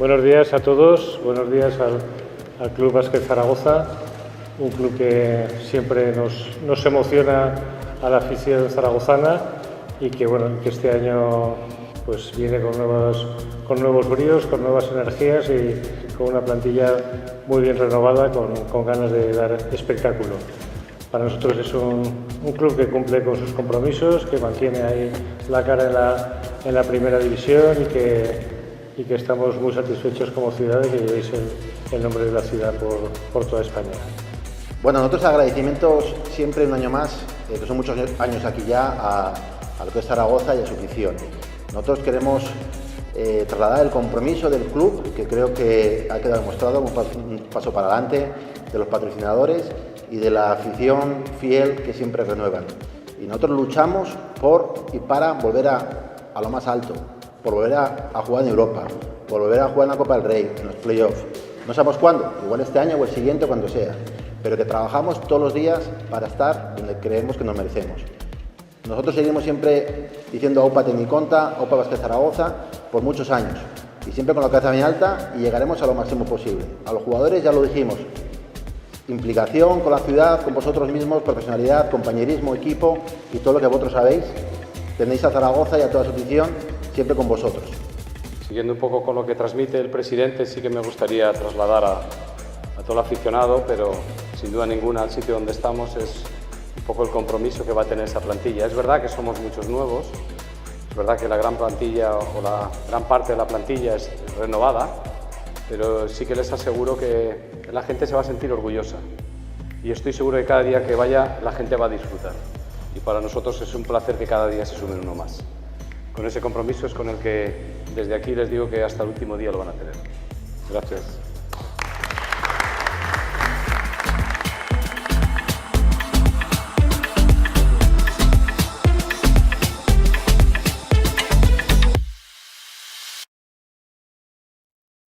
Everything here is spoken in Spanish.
Buenos días a todos, buenos días al Club Básquet Zaragoza, un club que siempre nos emociona a la afición zaragozana y que, bueno, que este año pues viene con nuevos bríos, con nuevas energías y con una plantilla muy bien renovada, con ganas de dar espectáculo. Para nosotros es un club que cumple con sus compromisos, que mantiene ahí la cara en la primera división y que estamos muy satisfechos como ciudad de que llevéis el nombre de la ciudad por toda España. Bueno, nosotros agradecimientos siempre un año más, que son muchos años aquí ya, a lo que es Zaragoza y a su afición. Nosotros queremos trasladar el compromiso del club, que creo que ha quedado demostrado, un paso para adelante, de los patrocinadores y de la afición fiel que siempre renuevan. Y nosotros luchamos por y para volver a lo más alto, por volver a jugar en Europa, por volver a jugar en la Copa del Rey, en los playoffs. No sabemos cuándo, igual este año o el siguiente, cuando sea, pero que trabajamos todos los días para estar donde creemos que nos merecemos. Nosotros seguimos siempre diciendo AUPA Tecnyconta, AUPA Básquet Zaragoza, por muchos años, y siempre con la cabeza bien alta, y llegaremos a lo máximo posible. A los jugadores ya lo dijimos, implicación con la ciudad, con vosotros mismos, profesionalidad, compañerismo, equipo y todo lo que vosotros sabéis. Tenéis a Zaragoza y a toda su afición siempre con vosotros. Siguiendo un poco con lo que transmite el presidente, sí que me gustaría trasladar a todo el aficionado, pero sin duda ninguna al sitio donde estamos es un poco el compromiso que va a tener esa plantilla. Es verdad que somos muchos nuevos, es verdad que la gran plantilla o la gran parte de la plantilla es renovada, pero sí que les aseguro que la gente se va a sentir orgullosa y estoy seguro que cada día que vaya la gente va a disfrutar y para nosotros es un placer que cada día se sume uno más. Con ese compromiso es con el que desde aquí les digo que hasta el último día lo van a tener. Gracias.